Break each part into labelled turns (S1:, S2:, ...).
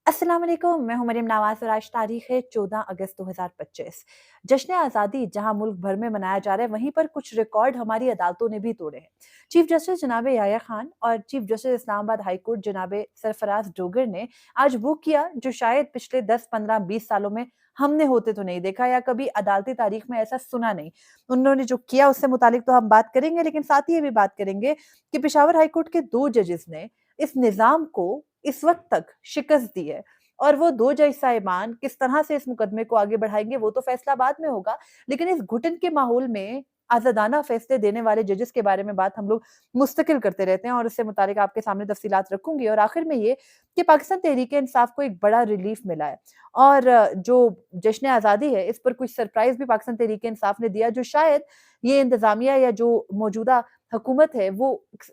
S1: अस्सलाम वालेकुम, मैं हूँ मरियम नवाज़ और आज तारीख है 14 अगस्त 2025। जश्न आज़ादी जहाँ मुल्क भर में मनाया जा रहा है, वहीं पर कुछ रिकॉर्ड हमारी अदालतों ने भी तोड़े हैं। चीफ जस्टिस जनाब याया खान और chief justice Islamabad high court जनाब सरफराज डोगर ने आज वो किया जो शायद पिछले 10, 15, 20 सालों में हमने होते तो नहीं देखा या कभी अदालती तारीख में ऐसा सुना नहीं। उन्होंने जो किया उससे मुतालिक तो हम बात करेंगे, लेकिन साथ ही ये भी बात करेंगे कि पेशावर हाई कोर्ट के 2 जजेस ने इस निज़ाम को इस वक़्त तक शिकस्त दी है और वो 2 जज साहिबान किस तरह से इस मुकदमे को आगे बढ़ाएँगे वो तो फैसला बाद में होगा। लेकिन इस घुटन के माहौल में आज़ादाना फैसले देने वाले जजेस के बारे में बात हम लोग मुस्तकिल करते रहते हैं और इससे मुतालिक आपके सामने तफ़सीलात रखूँगी और आखिर में ये कि पाकिस्तान तहरीक-ए-इंसाफ को एक बड़ा रिलीफ़ मिला है और जो जश्न आज़ादी है इस पर कुछ सरप्राइज़ भी पाकिस्तान तहरीक-ए-इंसाफ ने दिया जो शायद ये इंतज़ामिया या जो मौजूदा हुकूमत है वो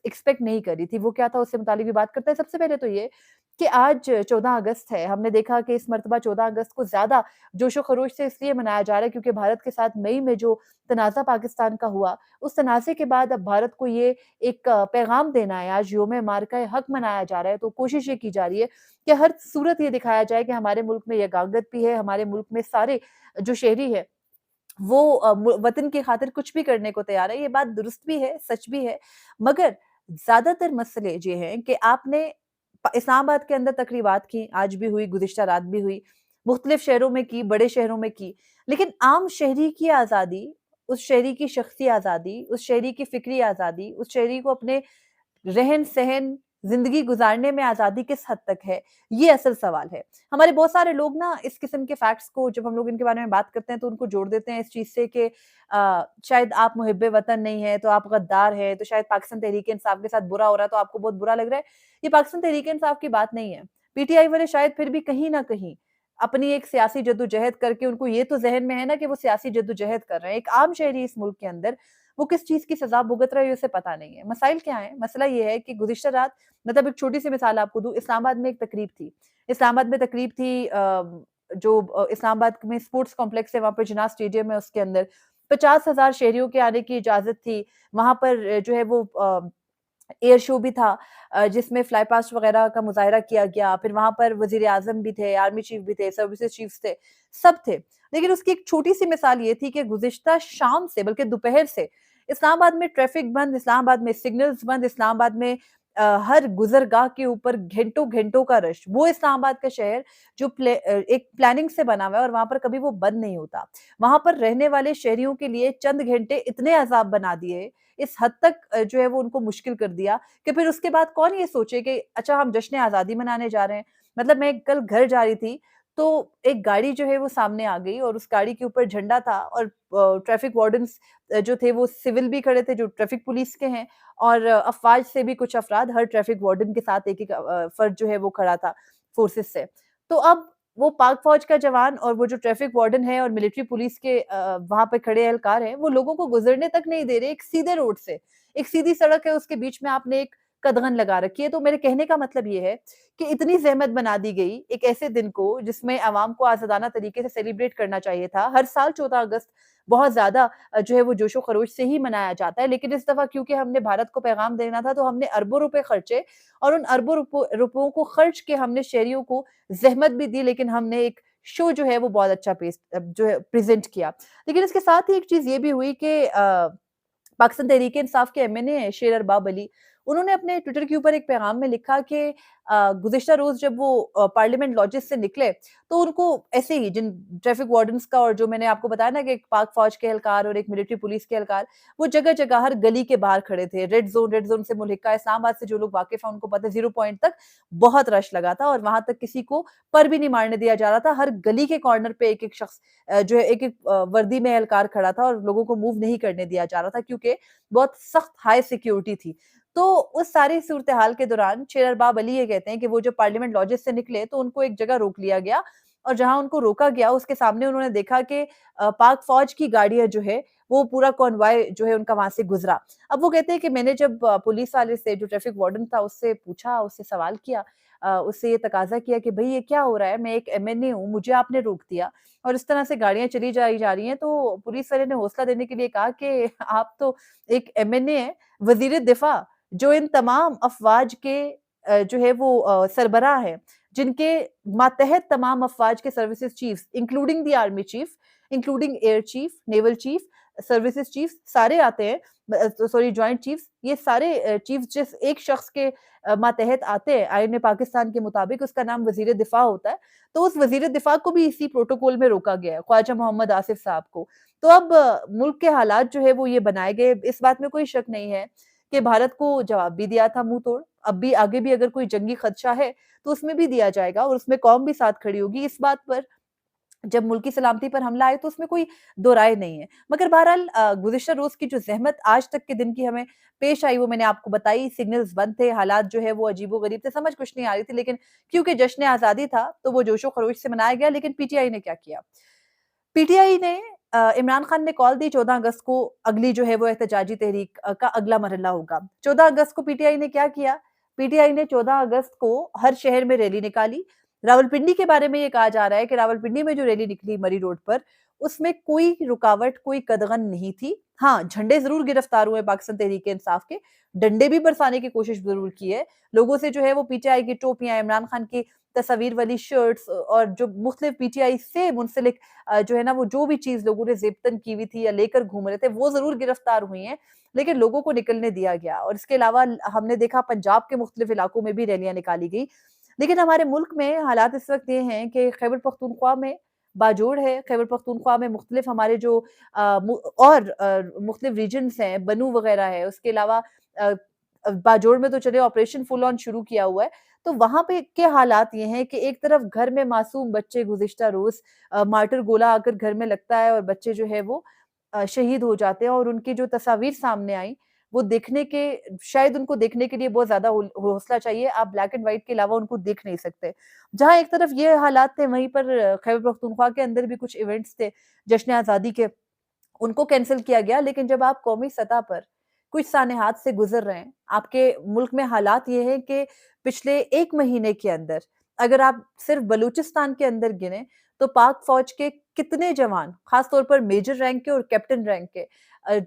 S1: एक्सपेक्ट नहीं कर रही थी। वो क्या था उससे मुतालिक भी बात करते हैं। सबसे पहले तो ये कि आज 14 अगस्त है। हमने देखा कि इस मर्तबा 14 अगस्त को ज़्यादा जोश-ओ-खरोश से इसलिए मनाया जा रहा है क्योंकि भारत के साथ मई में जो तनाज़ा पाकिस्तान का हुआ, उस तनाज़े के बाद अब भारत को ये एक पैगाम देना है। आज यौम मारका हक मनाया जा रहा है, तो कोशिश ये की जा रही है कि हर सूरत ये दिखाया जाए कि हमारे मुल्क में यगांगत भी है, हमारे मुल्क में सारे जो शहरी है वो वतन की खातिर कुछ भी करने को तैयार है। ये बात दुरुस्त भी है, सच भी है। मगर ज़्यादातर मसले ये हैं कि आपने इस्लामाबाद के अंदर तकरीबात की, आज भी हुई, गुज़िश्ता रात भी हुई, मुख्तलिफ शहरों में की, बड़े शहरों में की। लेकिन आम शहरी की आज़ादी, उस शहरी की शख्सी आज़ादी, उस शहरी की फ़िक्री आज़ादी, उस शहरी को अपने रहन-सहन, ज़िंदगी गुज़ारने में आज़ादी किस हद तक है? ये असल सवाल है। हमारे बहुत सारे लोग ना इस किस्म के फैक्ट्स को जब हम लोग इनके बारे में बात करते हैं तो उनको जोड़ देते हैं इस चीज़ से कि शायद आप मुहिब्बे वतन नहीं हैं, तो आप गद्दार हैं, तो शायद पाकिस्तान तहरीक-ए-इंसाफ के साथ बुरा हो रहा है तो आपको बहुत बुरा लग रहा है। ये पाकिस्तान तहरीक-ए-इंसाफ की बात नहीं है। पीटीआई वाले शायद फिर भी कहीं न कहीं अपनी एक सियासी जद्दोजहद करके उनको ये तो ज़हन में है ना कि वो सियासी जद्दोजहद कर रहे हैं। एक आम शहरी इस मुल्क के अंदर वो किस चीज़ की सज़ा भुगत रहा है, उसे पता नहीं है। मसाइल क्या हैं? मसला ये है कि गुज़िश्ता रात मतलब एक छोटी-सी मिसाल आपको दूँ, इस्लामाबाद में एक तकरीब थी। इस्लामाबाद में तकरीब थी इस्लामाबाद में स्पोर्ट्स कॉम्प्लेक्स है, वहाँ पे जिन्ना स्टेडियम है उसके अंदर 50,000 शहरियों के आने की इजाज़त थी। वहाँ पर जो है वो एयर शो भी था जिसमें फ्लाई पास्ट वगैरह का मुज़ाहिरा किया गया। फिर वहाँ पर वज़ीर-ए-आज़म भी थे, आर्मी चीफ भी थे, सर्विसेज़ चीफ्स थे, सब थे। लेकिन उसकी एक छोटी-सी मिसाल ये थी कि गुज़िश्ता शाम से बल्कि दोपहर से इस्लामाबाद में ट्रैफ़िक बंद, इस्लामाबाद में सिग्नल्स बंद, इस्लामाबाद में हर गुज़रगाह के ऊपर घंटों-घंटों का रश। वो इस्लामाबाद का शहर जो एक प्लानिंग से बना हुआ है और वहाँ पर कभी वो बंद नहीं होता। वहाँ पर रहने वाले शहरियों के लिए चंद घंटे इतने अज़ाब बना दिए, इस हद तक जो है वो उनको मुश्किल कर दिया कि फिर उसके बाद कौन ये सोचे कि अच्छा हम जश्न आज़ादी मनाने जा रहे हैं। मतलब मैं कल घर जा रही थी, तो एक गाड़ी जो है वो सामने आ गई और उस गाड़ी के ऊपर झंडा था और ट्रैफिक वार्डन्स जो थे वो सिविल भी खड़े थे जो ट्रैफिक पुलिस के हैं और अफ़वाज से भी कुछ अफ़राद हर ट्रैफिक वार्डन के साथ एक-एक फ़र्द जो है वो खड़ा था फ़ोर्सेस से। तो अब वो पाक फ़ौज का जवान और वो जो ट्रैफिक वार्डन है और मिलिट्री पुलिस के वहाँ पे खड़े एहलकार हैं, वो लोगों को गुज़रने तक नहीं दे रहे एक सीधे रोड से। एक सीधी सड़क है उसके बीच में आपने एक कदगन लगा रखी है। तो मेरे कहने का मतलब ये है कि इतनी ज़हमत बना दी गई एक ऐसे दिन को जिसमें अवाम को आज़ादाना तरीके से सेलिब्रेट करना चाहिए था। हर साल 14 अगस्त बहुत ज़्यादा जो है वो जोशो-खरोश से ही मनाया जाता है। लेकिन इस दफ़ा क्योंकि हमने भारत को पैगाम देना था तो हमने अरबों रुपए खर्चे और उन अरबों रुपयों को खर्च के हमने शहरियों को ज़हमत भी दी लेकिन हमने एक शो जो है वो बहुत अच्छा जो है प्रेज़ेंट किया। लेकिन इसके साथ ही एक चीज़ ये भी हुई कि पाकिस्तान तहरीक-ए-इंसाफ के एमएनए हैं शेर अरबाब अली, उन्होंने अपने ट्विटर के ऊपर एक पैगाम में लिखा कि गुज़िश्ता रोज़ जब वो पार्लियामेंट लॉजेस से निकले, तो उनको ऐसे ही जिन ट्रैफिक वार्डन्स का और जो मैंने आपको बताया ना कि एक पाक फ़ौज के एहलकार और एक मिलिट्री पुलिस के एहलकार, वो जगह-जगह हर गली के बाहर खड़े थे। रेड ज़ोन से मुल्हिका इस्लामाबाद से जो लोग वाकिफ़ हैं उनको पता है 0 पॉइंट तक बहुत रश लगा था और वहाँ तक किसी को पर भी नहीं मारने दिया जा रहा था। हर गली के कॉर्नर पे एक-एक शख्स जो है एक-एक वर्दी में एहलकार खड़ा था और लोगों को मूव नहीं करने दिया जा रहा था क्योंकि बहुत सख्त हाई सिक्योरिटी थी। तो उस सारी सूरत-ए-हाल के दौरान शेर अरबाब अली ये कहते हैं कि वो जब पार्लियामेंट लॉजेस से निकले तो उनको एक जगह रोक लिया गया और जहाँ उनको रोका गया उसके सामने उन्होंने देखा कि पाक फ़ौज की गाड़ियाँ जो है वो पूरा कॉन्वॉय जो है उनका वहाँ से गुज़रा। अब वो कहते हैं कि मैंने जब पुलिस वाले से जो ट्रैफिक वार्डन था उससे पूछा, उससे सवाल किया उससे ये तकाज़ा किया कि भई ये क्या हो रहा है? मैं एक एमएनए हूँ, मुझे आपने रोक दिया और इस तरह से गाड़ियाँ चली जा रही हैं। तो पुलिस वाले ने हौसला देने के लिए कहा कि आप तो एक एमएनए हैं, वज़ीर-ए-दिफ़ा जो इन तमाम अफ़वाज के जो है वो सरबराह हैं। जिनके मातहत तमाम अफवाज के services chiefs including the army chief, including air chief, naval chief, services chief सारे आते हैं, सॉरी जॉइंट चीफ्स, ये सारे चीफ जिस एक शख्स के मातहत आते हैं आईन पाकिस्तान के मुताबिक, उसका नाम वजीर दिफा होता है। तो उस वजीर दिफा को भी इसी प्रोटोकॉल में रोका गया है, ख्वाजा मोहम्मद आसिफ साहब को। तो अब मुल्क के हालात जो है वो ये बनाए गए, इस बात में कोई शक नहीं है कि भारत को जवाब भी दिया था मुंह तोड़। अब भी आगे भी अगर कोई जंगी खदशा है तो उसमें भी दिया जाएगा और उसमें कौम भी साथ खड़ी होगी। इस बात पर जब मुल्की सलामती पर हमला आए तो उसमें कोई दो राय नहीं है। मगर बहरहाल गुज़िश्ता रोज़ की जो ज़हमत आज तक के दिन की हमें पेश आई वो मैंने आपको बताई। सिग्नल्स बंद थे, हालात जो है वो अजीबो-गरीब थे, समझ कुछ नहीं आ रही थी, लेकिन क्योंकि जश्न आज़ादी था तो वो जोशो-खरोश से मनाया गया। लेकिन पीटीआई ने क्या किया? पीटीआई ने इमरान खान ने कॉल दी 14 अगस्त को अगली जो है वो एहतजाजी तहरीक का अगला मरहला होगा। 14 अगस्त को पीटीआई ने क्या किया? पीटीआई ने 14 अगस्त को हर शहर में रैली निकाली। रावलपिंडी के बारे में ये कहा जा रहा है कि रावलपिंडी में जो रैली निकली मरी रोड पर, उसमें कोई रुकावट, कोई कदगन नहीं थी। हाँ, झंडे ज़रूर गिरफ्तार हुए पाकिस्तान तहरीक-ए-इंसाफ के, डंडे भी बरसाने की कोशिश ज़रूर की है। लोगों से जो है वो पीटीआई की टोपियाँ, इमरान खान की तस्वीर वाली शर्ट्स और जो मुख्तलिफ पीटीआई से मुंसलिक जो है ना वो जो भी चीज़ लोगों ने ज़ेबतन की हुई थी या लेकर घूम रहे थे, वो ज़रूर गिरफ्तार हुई हैं, लेकिन लोगों को निकलने दिया गया। और इसके अलावा हमने देखा पंजाब के मुख्तलिफ इलाकों में भी रैलियाँ निकाली गई। लेकिन हमारे मुल्क में हालात इस वक़्त ये हैं कि खैबर पख्तूनख्वा में बाजोड़ है, खैबर पख्तूनख्वा में मुख्तलिफ हमारे जो मुख्तलिफ रीजन्स हैं, बनू वग़ैरह है, उसके अलावा अ बाजोड़ में तो चले ऑपरेशन फुल ऑन शुरू किया हुआ है। तो वहाँ पे के हालात ये हैं कि एक तरफ घर में मासूम बच्चे गुज़िश्ता रोज़ मार्टर गोला आकर घर में लगता है और बच्चे जो है वो शहीद हो जाते हैं और उनकी जो तस्वीर सामने आई, वो देखने के शायद उनको देखने के लिए बहुत ज़्यादा हौसला चाहिए, आप ब्लैक एंड व्हाइट के अलावा उनको देख नहीं सकते। जहाँ एक तरफ ये हालात थे, वहीं पर खैबर पख्तूनख्वा के अंदर भी कुछ इवेंट्स थे, जश्न आज़ादी के, उनको कैंसल किया गया। लेकिन जब आप कौमी सतह पर कुछ सानेहात से गुज़र रहे हैं, आपके मुल्क में हालात ये हैं कि पिछले 1 महीने के अंदर अगर आप सिर्फ़ बलूचिस्तान के अंदर गिनें, तो पाक फ़ौज के कितने जवान, ख़ास तौर पर मेजर रैंक के और कैप्टन रैंक के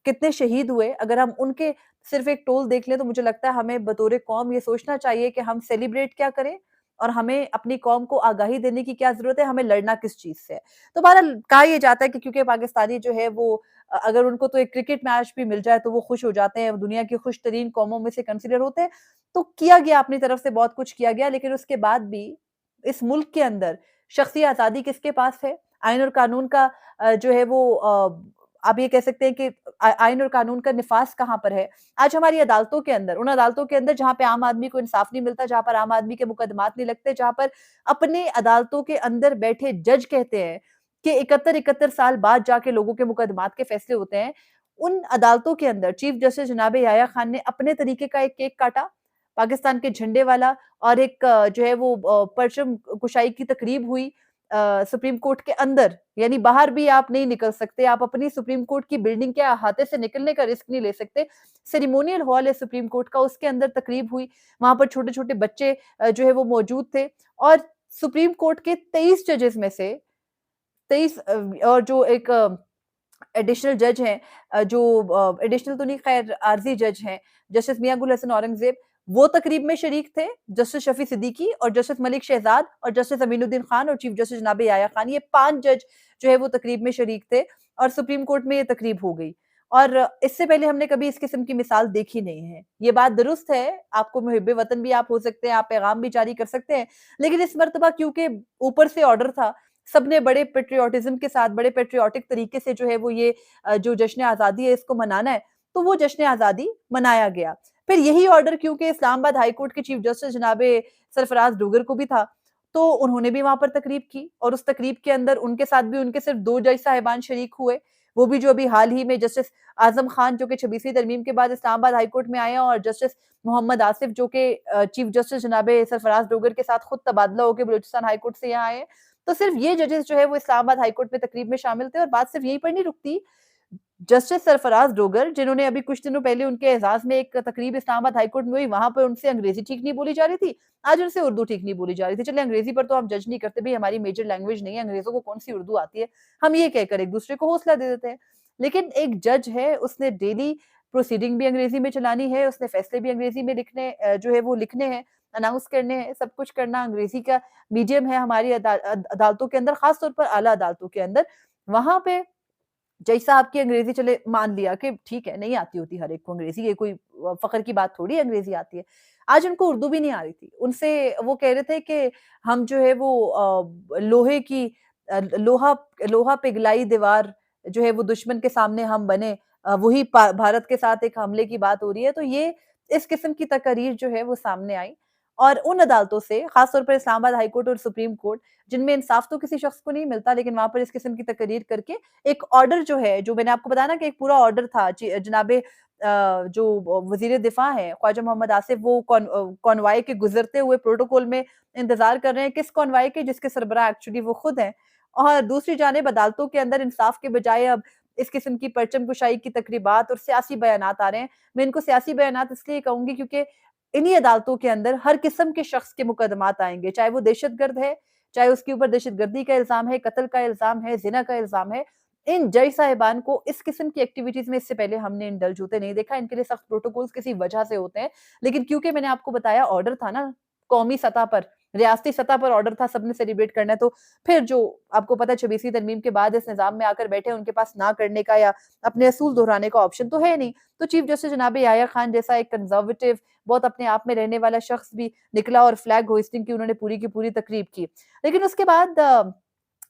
S1: कितने शहीद हुए, अगर हम उनके सिर्फ़ एक टोल देख लें, तो मुझे लगता है हमें बतौर कौम ये सोचना चाहिए कि हम सेलिब्रेट क्या करें और हमें अपनी कौम को आगाही देने की क्या ज़रूरत है, हमें लड़ना किस चीज़ से है। तो बहरहाल कहा ये जाता है कि क्योंकि पाकिस्तानी जो है वो अगर उनको तो एक क्रिकेट मैच भी मिल जाए तो वो खुश हो जाते हैं, दुनिया की खुशतरीन कौमों में से कंसीडर होते हैं। तो किया गया अपनी तरफ से बहुत कुछ किया गया, लेकिन उसके बाद भी इस मुल्क के अंदर शख्सी आज़ादी किसके पास है? आईन और कानून का जो है वो आप ये कह सकते हैं कि आईन और कानून का निफ़ाज़ कहाँ पर है? आज हमारी अदालतों के अंदर, उन अदालतों के अंदर जहाँ पे आम आदमी को इंसाफ नहीं मिलता, जहाँ पर आम आदमी के मुकदमात नहीं लगते, जहाँ पर अपने अदालतों के अंदर बैठे जज कहते हैं कि 71-71 साल बाद जाके लोगों के मुकदमात के फैसले होते हैं। उन अदालतों के अंदर चीफ जस्टिस जनाब याह्या खान ने अपने तरीके का एक केक काटा, पाकिस्तान के झंडे वाला, और एक जो है वो परचम कुशाई की तकरीब हुई सुप्रीम कोर्ट के अंदर, यानी बाहर भी आप नहीं निकल सकते, आप अपनी सुप्रीम कोर्ट की बिल्डिंग के अहाते से निकलने का रिस्क नहीं ले सकते। सेरेमोनियल हॉल है सुप्रीम कोर्ट का, उसके अंदर तकरीब हुई, वहाँ पर छोटे-छोटे बच्चे जो है वो मौजूद थे और सुप्रीम कोर्ट के 23 जजेस में से 23 और जो एक एडिशनल जज हैं जो एडिशनल तो नहीं, खैर आर्ज़ी जज हैं, जस्टिस मियां गुल हसन औरंगज़ेब, वो तकरीब में शरीक थे। जस्टिस शफ़ी सिद्दीकी और जस्टिस मलिक शहज़ाद और जस्टिस अमीनुद्दीन खान और चीफ जस्टिस जनाब याह्या खान, ये 5 जज जो है वो तकरीब में शरीक थे और सुप्रीम कोर्ट में ये तकरीब हो गई। और इससे पहले हमने कभी इस किस्म की मिसाल देखी नहीं है। ये बात दुरुस्त है, आपको मुहिब्बे वतन भी आप हो सकते हैं, आप पैगाम भी जारी कर सकते हैं, लेकिन इस मर्तबा क्योंकि ऊपर से ऑर्डर था, सबने बड़े पैट्रियोटिज़्म के साथ, बड़े पैट्रियोटिक तरीके से जो है वो ये जो जश्न आज़ादी है इसको मनाना है, तो वो जश्न आज़ादी मनाया गया। फिर यही ऑर्डर क्योंकि इस्लामाबाद हाई कोर्ट के चीफ जस्टिस जनाब सरफराज डोगर को भी था, तो उन्होंने भी वहाँ पर तकरीब की और उस तकरीब के अंदर उनके साथ भी उनके सिर्फ 2 जज साहिबान शरीक हुए। वो भी जो अभी हाल ही में जस्टिस आज़म खान जो कि 26वीं तरमीम के बाद इस्लामाबाद हाई कोर्ट में आए हैं और जस्टिस मोहम्मद आसिफ जो कि चीफ जस्टिस जनाब सरफराज डोगर के साथ खुद तबादला होके बलूचिस्तान हाई कोर्ट से यहाँ आए हैं। तो सिर्फ ये जजेस जो है वो इस्लामाबाद हाई कोर्ट में तकरीब में शामिल थे और बात सिर्फ यहीं पर नहीं रुकती। जस्टिस सरफराज डोगर जिन्होंने अभी कुछ दिनों पहले उनके एजाज में एक तकरीब इस्लामाबाद हाई कोर्ट में हुई, वहां पर उनसे अंग्रेजी ठीक नहीं बोली जा रही थी, आज उनसे उर्दू ठीक नहीं बोली जा रही थी। चलिए अंग्रेजी पर तो हम जज नहीं करते, भाई हमारी मेजर लैंग्वेज नहीं है, अंग्रेजों को कौन सी उर्दू आती है, हम ये कहकर एक दूसरे को हौसला दे देते हैं। लेकिन एक जज है, उसने डेली प्रोसीडिंग भी अंग्रेजी में चलानी है, उसने फैसले भी अंग्रेजी में लिखने जो है वो लिखने हैं, अनाउंस करने हैं, सब कुछ करना, अंग्रेज़ी का मीडियम है हमारी अदालतों के अंदर, ख़ास तौर पर आला अदालतों के अंदर। वहाँ पे जज साहब की अंग्रेज़ी चले मान लिया कि ठीक है, नहीं आती होती हर एक को अंग्रेज़ी, ये कोई फ़ख्र की बात थोड़ी है अंग्रेज़ी आती है। आज उनको उर्दू भी नहीं आ रही थी। उनसे वो कह रहे थे कि हम जो है वो लोहे की लोहा लोहा पिघलाई दीवार जो है वो दुश्मन के सामने हम बने, वही पा भारत के साथ एक हमले की बात हो रही है। तो ये इस किस्म की तकारीर जो है वो सामने आई और उन अदालतों से ख़ास तौर पर इस्लामाबाद हाई कोर्ट और सुप्रीम कोर्ट, जिनमें इंसाफ तो किसी शख्स को नहीं मिलता, लेकिन वहाँ पर इस किस्म की तकरीर करके एक ऑर्डर जो है, जो मैंने आपको बताया ना कि एक पूरा ऑर्डर था जनाबे जो वज़ीर दिफ़ा हैं ख्वाजा मोहम्मद आसिफ, वो कॉनवॉय के गुज़रते हुए प्रोटोकॉल में इंतज़ार कर रहे हैं, किस कॉनवॉय के, जिसके सरबराह एक्चुअली वो खुद हैं। और दूसरी जानिब अदालतों के अंदर इंसाफ के बजाय अब इस किस्म की परचम कुशाई की तकरीबात और सियासी बयानात आ रहे हैं। मैं इनको सियासी बयानात इसलिए कहूँगी क्योंकि इन्हीं अदालतों के अंदर हर किस्म के शख्स के मुकदमात आएँगे, चाहे वो दहशतगर्द है, चाहे उसके ऊपर दहशतगर्दी का इल्ज़ाम है, कत्ल का इल्ज़ाम है, ज़िना का इल्ज़ाम है। इन जज साहिबान को इस किस्म की एक्टिविटीज़ में इससे पहले हमने इंडल्ज होते नहीं देखा। इनके लिए सख्त प्रोटोकॉल्स किसी वजह से होते हैं। लेकिन क्योंकि मैंने आपको बताया ऑर्डर था ना, कौमी सतह पर, रियासती सतह पर ऑर्डर था, सबने सेलिब्रेट करना है, तो फिर जो आपको पता है 26वीं तरमीम के बाद इस निज़ाम में आकर बैठे हैं, उनके पास ना करने का या अपने असूल दोहराने का ऑप्शन तो है नहीं। तो चीफ जस्टिस जनाब याह्या खान जैसा एक कंज़र्वेटिव, बहुत अपने आप में रहने वाला शख्स भी निकला और फ्लैग होइस्टिंग की उन्होंने पूरी की पूरी तकरीब की। लेकिन उसके बाद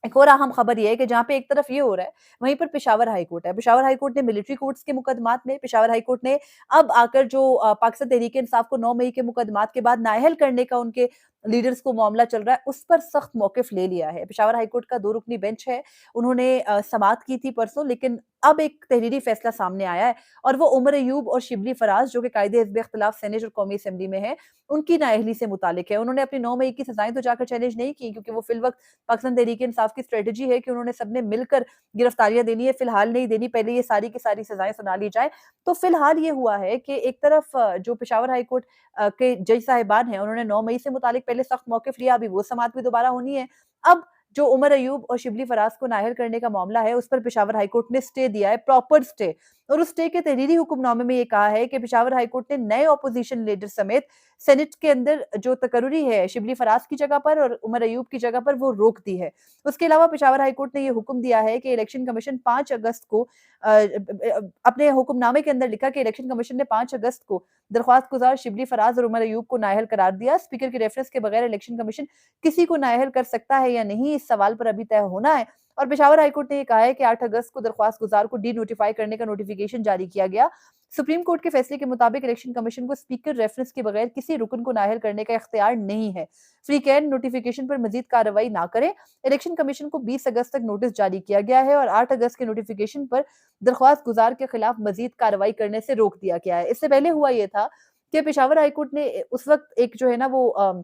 S1: एक और अहम खबर ये है कि जहाँ पे एक तरफ ये हो रहा है, वहीं पर पेशावर हाई कोर्ट है। पेशावर हाई कोर्ट ने मिलिट्री कोर्ट्स के मुकदमात में, पेशावर हाई कोर्ट ने अब आकर जो पाकिस्तान तहरीक-ए-इंसाफ को 9 मई के मुकदमात के बाद नाअहल करने का उनके लीडर्स को मामला चल रहा है, उस पर सख्त मौक़िफ़ ले लिया है। पेशावर हाई कोर्ट का 2 रुकनी बेंच है, उन्होंने समाअत की थी परसों, लेकिन अब एक तहरीरी फैसला सामने आया है और वो उमर अयूब और शिबली फराज, जो कि कायदे हिज़्ब इख्तिलाफ सेनेट और कौमी असेंबली में हैं, उनकी नाअहली से मुताल्लिक है। उन्होंने अपनी 9 मई की सज़ाएँ तो जाकर चैलेंज नहीं की, क्योंकि वो फ़िलवक़्त पाकिस्तान तहरीक-ए-इंसाफ की स्ट्रैटेजी है कि उन्होंने सबने मिलकर गिरफ्तारियाँ देनी है, फ़िलहाल नहीं देनी, पहले ये सारी की सारी सज़ाएँ सुना ली जाएँ। तो फ़िलहाल ये हुआ है कि एक तरफ जो पेशावर हाई कोर्ट के जज साहिबान हैं, उन्होंने 9 मई से मुतालिक पहले सख्त मौक़िफ़ लिया, अभी वो समाअत भी दोबारा होनी है। अब जो उमर अयूब और शिबली फराज को नाअहल करने का मामला है, उस पर पेशावर हाई कोर्ट ने स्टे दिया है, प्रॉपर स्टे, और उस स्टे के तहरीरी हुक्मनामे में ये कहा है कि पेशावर हाई कोर्ट ने नए ऑपोज़िशन लीडर समेत सेनेट के अंदर जो तकर्रुरी है शिबली फराज की जगह पर और उमर अयूब की जगह पर, वो रोक दी है। उसके अलावा पेशावर हाई कोर्ट ने ये हुक्म दिया है कि इलेक्शन कमीशन 5 अगस्त को अपने हुक्मनामे के अंदर लिखा कि इलेक्शन कमीशन ने 5 अगस्त को दरख्वास्त गुज़ार शिबली फराज और उमर अयूब को नाअहल करार दिया। स्पीकर के रेफरेंस के बगैर इलेक्शन कमीशन किसी को नाअहल कर सकता है या नहीं, इस सवाल पर अभी तय होना है। और पेशावर हाई कोर्ट ने ये कहा है कि 8 अगस्त को दरख्वास्त गुज़ार को डी नोटिफ़ाई करने का नोटिफ़िकेशन जारी किया गया। सुप्रीम कोर्ट के फैसले के मुताबिक इलेक्शन कमीशन को स्पीकर रेफरेंस के बगैर किसी रुकन को नाअहल करने का इख्तियार नहीं है। फ्री कैन नोटिफ़िकेशन पर मज़ीद कार्रवाई ना करें। इलेक्शन कमीशन को 20 अगस्त तक नोटिस जारी किया गया है और 8 अगस्त के नोटिफ़िकेशन पर दरख्वास्त गुज़ार के खिलाफ मज़ीद कार्रवाई करने से रोक दिया गया है। इससे पहले हुआ ये था कि पेशावर हाई कोर्ट ने उस वक़्त एक जो है ना वो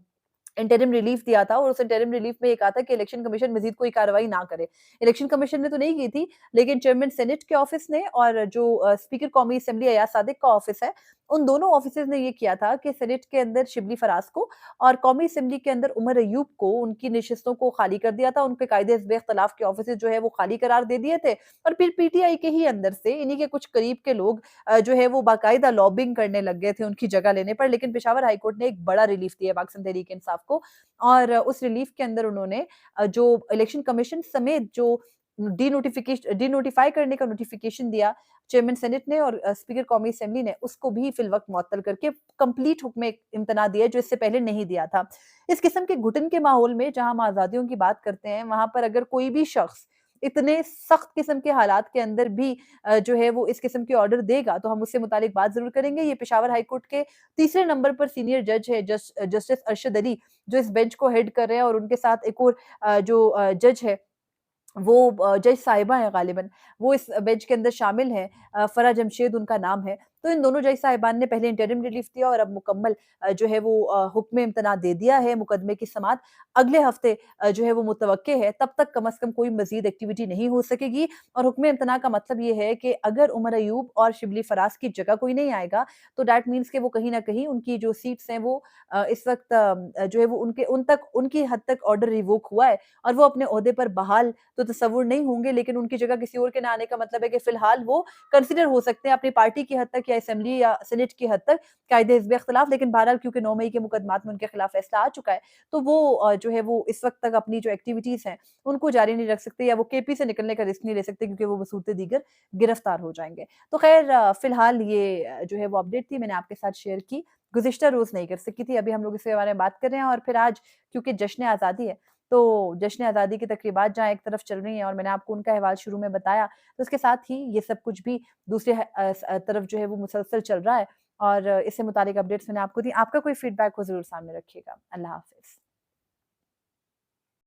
S1: इंटरिम रिलीफ दिया था और उस इंटरिम रिलीफ में ये कहा था कि इलेक्शन कमीशन मज़ीद कोई कार्रवाई ना करे। इलेक्शन कमीशन ने तो नहीं की थी, लेकिन चेयरमैन सेनेट के ऑफिस ने और जो स्पीकर कौमी असेंबली अयाज सादिक का ऑफिस है, उन दोनों ऑफिसेज़ ने ये किया था कि सेनेट के अंदर शिबली फराज को और कौमी असेंबली के अंदर उमर अयूब को उनकी नशिस्तों को खाली कर दिया था। उनके कायदे हिज़्ब इख्तिलाफ के ऑफिसेज़ जो है वो खाली करार दे दिए थे और फिर पीटीआई के ही अंदर से इन्हीं के कुछ करीब के लोग जो है वो बाकायदा लॉबिंग करने लग गए थे उनकी जगह लेने पर। लेकिन पेशावर हाई कोर्ट ने एक बड़ा रिलीफ दिया पाकिस्तान तहरीक-ए-इंसाफ को और उस रिलीफ के अंदर उन्होंने जो इलेक्शन कमीशन समेत जो डीनोटिफ़ाई करने का नोटिफ़िकेशन दिया चेयरमैन सेनेट ने और स्पीकर कौमी असेंबली ने, उसको भी फिलवक़्त मुअत्तल करके कंप्लीट हुक्म इम्तना दिया जो इससे पहले नहीं दिया था। इस किस्म के घुटन के माहौल में जहाँ हम आज़ादियों की बात करते हैं, वहाँ पर अगर कोई भी शख्स इतने सख्त किस्म के हालात के अंदर भी जो है वो इस किस्म के ऑर्डर देगा, तो हम उससे मुतालिक बात ज़रूर करेंगे। ये पेशावर हाई कोर्ट के तीसरे नंबर पर सीनियर जज है जस्टिस अरशद अली, जो इस बेंच को हेड कर रहे हैं और उनके साथ एक और जो जज है वो जज साहिबा हैं ग़ालिबन, वो इस बेंच के अंदर शामिल हैं, फ़रा जमशेद उनका नाम है। तो इन दोनों जज साहिबान ने पहले इंटरिम रिलीफ दिया और अब मुकम्मल जो है वो हुक्म इम्तना दे दिया है। मुकदमे की समाअत अगले हफ्ते जो है वो मुतवक्के है, तब तक कम से कम कोई मज़ीद एक्टिविटी नहीं हो सकेगी और हुक्म इम्तना का मतलब ये है कि अगर उमर अयूब और शिबली फराज की जगह कोई नहीं आएगा, तो दैट मीन्स कि वो कहीं न कहीं उनकी जो सीट्स हैं वो इस वक़्त जो है वो उनकी हद तक ऑर्डर रिवोक हुआ है और वो अपने ओहदे पर बहाल तो तसव्वुर नहीं होंगे, लेकिन उनकी जगह किसी और के ना आने का मतलब है कि फिलहाल वो कंसिडर हो सकते हैं अपनी पार्टी की हद तक या असेंबली या सेनेट की हद तक कायदे हिज़्ब इख्तिलाफ, लेकिन बहरहाल क्योंकि 9 मई के मुकदमात में उनके खिलाफ फैसला आ चुका है, तो वो जो है वो इस वक़्त तक अपनी जो एक्टिविटीज़ हैं, उनको जारी नहीं रख सकते या वो केपी से निकलने का रिस्क नहीं ले सकते क्योंकि वो बसूरत दीगर गिरफ्तार हो जाएँगे। तो ख़ैर फ़िलहाल ये जो है वो अपडेट थी, मैंने आपके साथ शेयर की। गुज़िश्ता रोज़ नहीं कर सकी थी, अभी हम लोग इसके बारे में बात कर रहे हैं और फिर आज क्योंकि जश्न आज़ादी है, तो जश्न आज़ादी की तक़रीबात जहाँ एक तरफ चल रही हैं और मैंने आपको उनका अहवाल शुरू में बताया, तो उसके साथ ही ये सब कुछ भी दूसरे तरफ जो है वो मुसलसल चल रहा है और इससे मुतालिक अपडेट्स मैंने आपको दी। आपका कोई फ़ीडबैक हो ज़रूर सामने रखिएगा। अल्लाह हाफ़िज़।